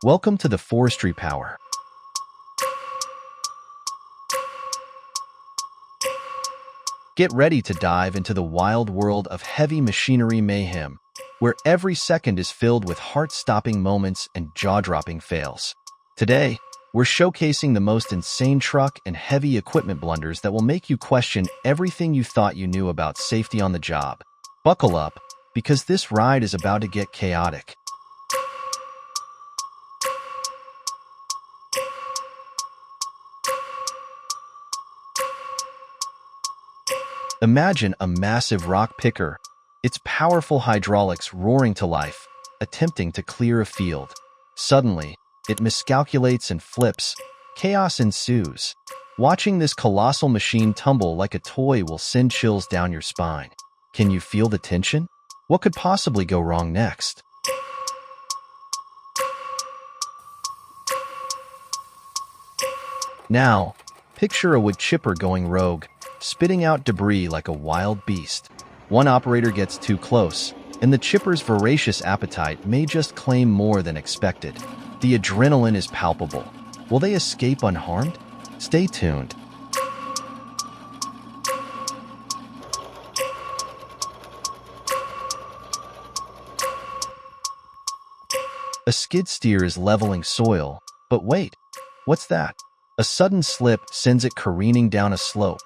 Welcome to the Forestry Power. Get ready to dive into the wild world of heavy machinery mayhem, where every second is filled with heart-stopping moments and jaw-dropping fails. Today, we're showcasing the most insane truck and heavy equipment blunders that will make you question everything you thought you knew about safety on the job. Buckle up, because this ride is about to get chaotic. Imagine a massive rock picker, its powerful hydraulics roaring to life, attempting to clear a field. Suddenly, it miscalculates and flips. Chaos ensues. Watching this colossal machine tumble like a toy will send chills down your spine. Can you feel the tension? What could possibly go wrong next? Now, picture a wood chipper going rogue, spitting out debris like a wild beast. One operator gets too close, and the chipper's voracious appetite may just claim more than expected. The adrenaline is palpable. Will they escape unharmed? Stay tuned. A skid steer is leveling soil, but wait, what's that? A sudden slip sends it careening down a slope.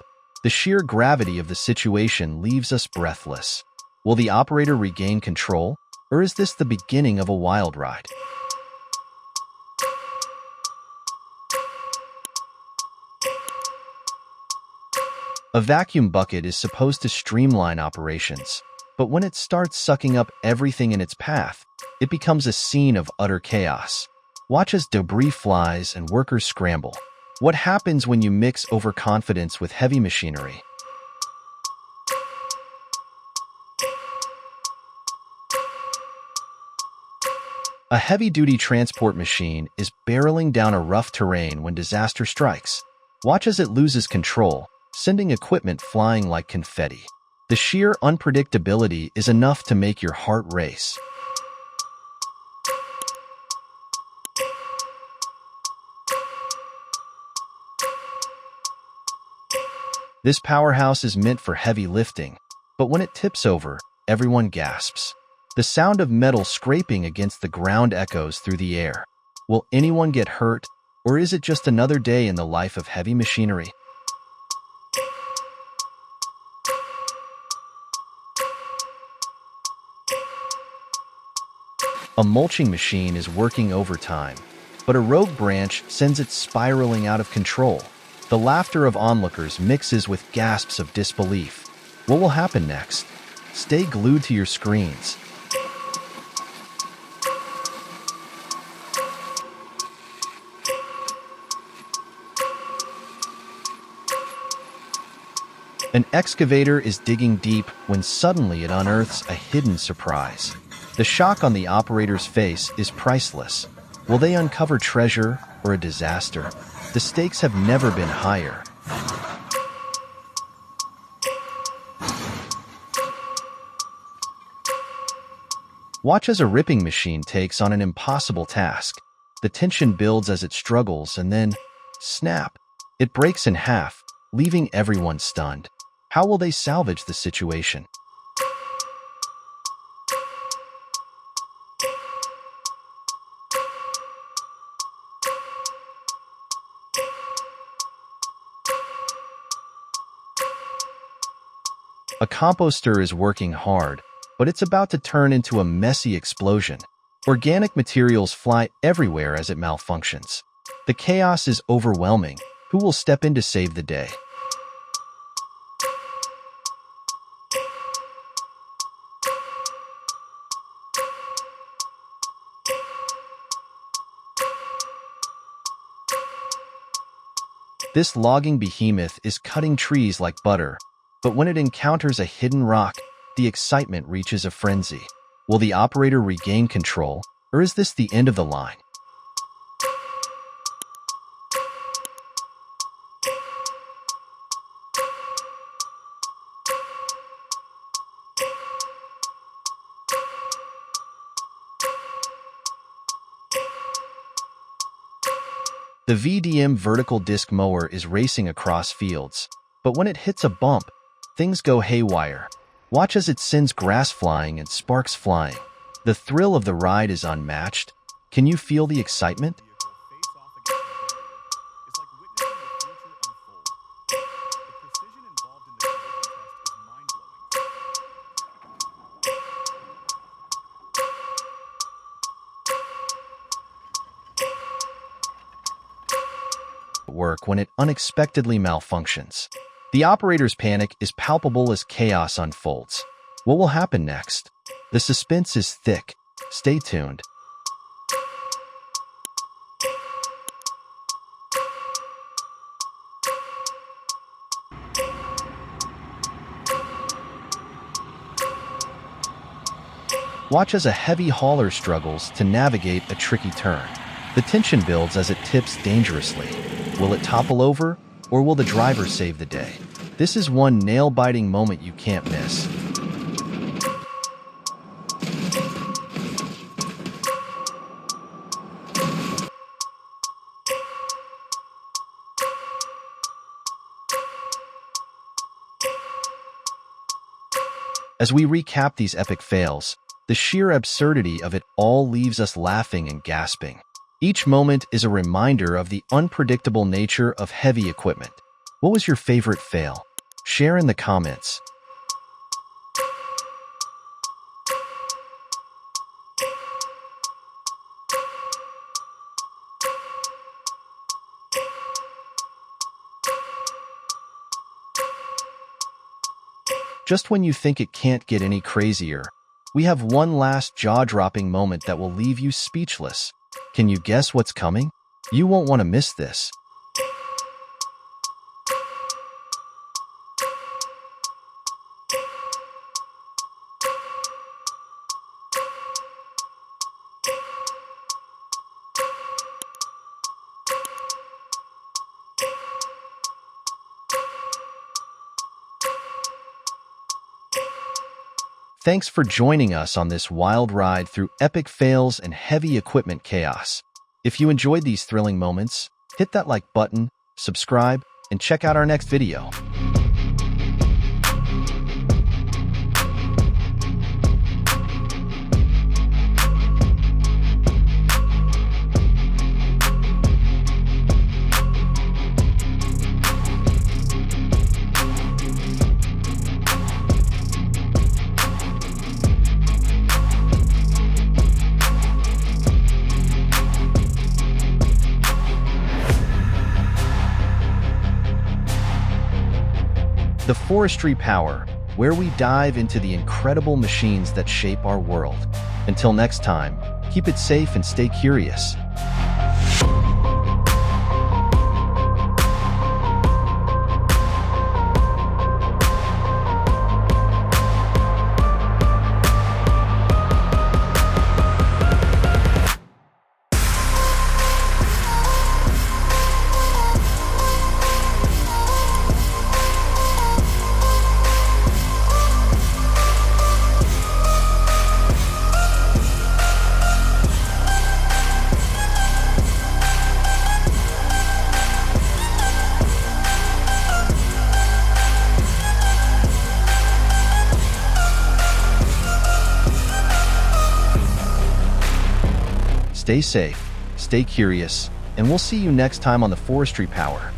The sheer gravity of the situation leaves us breathless. Will the operator regain control, or is this the beginning of a wild ride? A vacuum bucket is supposed to streamline operations, but when it starts sucking up everything in its path, it becomes a scene of utter chaos. Watch as debris flies and workers scramble. What happens when you mix overconfidence with heavy machinery? A heavy-duty transport machine is barreling down a rough terrain when disaster strikes. Watch as it loses control, sending equipment flying like confetti. The sheer unpredictability is enough to make your heart race. This powerhouse is meant for heavy lifting, but when it tips over, everyone gasps. The sound of metal scraping against the ground echoes through the air. Will anyone get hurt, or is it just another day in the life of heavy machinery? A mulching machine is working overtime, but a rogue branch sends it spiraling out of control. The laughter of onlookers mixes with gasps of disbelief. What will happen next? Stay glued to your screens. An excavator is digging deep when suddenly it unearths a hidden surprise. The shock on the operator's face is priceless. Will they uncover treasure or a disaster? The stakes have never been higher. Watch as a ripping machine takes on an impossible task. The tension builds as it struggles and then, snap, it breaks in half, leaving everyone stunned. How will they salvage the situation? A composter is working hard, but it's about to turn into a messy explosion. Organic materials fly everywhere as it malfunctions. The chaos is overwhelming. Who will step in to save the day? This logging behemoth is cutting trees like butter, but when it encounters a hidden rock, the excitement reaches a frenzy. Will the operator regain control, or is this the end of the line? The VDM vertical disc mower is racing across fields, but when it hits a bump, things go haywire. Watch as it sends grass flying and sparks flying. The thrill of the ride is unmatched. Can you feel the excitement? Work when it unexpectedly malfunctions. The operator's panic is palpable as chaos unfolds. What will happen next? The suspense is thick. Stay tuned. Watch as a heavy hauler struggles to navigate a tricky turn. The tension builds as it tips dangerously. Will it topple over, or will the driver save the day? This is one nail-biting moment you can't miss. As we recap these epic fails, the sheer absurdity of it all leaves us laughing and gasping. Each moment is a reminder of the unpredictable nature of heavy equipment. What was your favorite fail? Share in the comments. Just when you think it can't get any crazier, we have one last jaw-dropping moment that will leave you speechless. Can you guess what's coming? You won't want to miss this. Thanks for joining us on this wild ride through epic fails and heavy equipment chaos. If you enjoyed these thrilling moments, hit that like button, subscribe, and check out our next video. The Forestry Power, where we dive into the incredible machines that shape our world. Until next time, keep it safe and stay curious. Stay safe, stay curious, and we'll see you next time on the Forestry Power.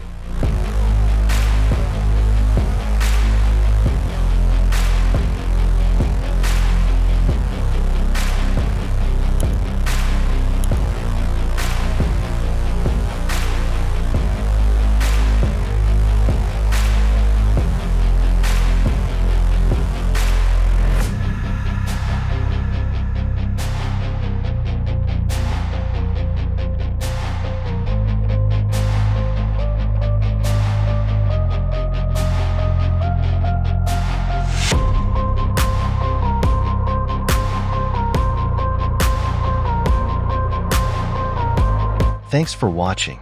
Thanks for watching.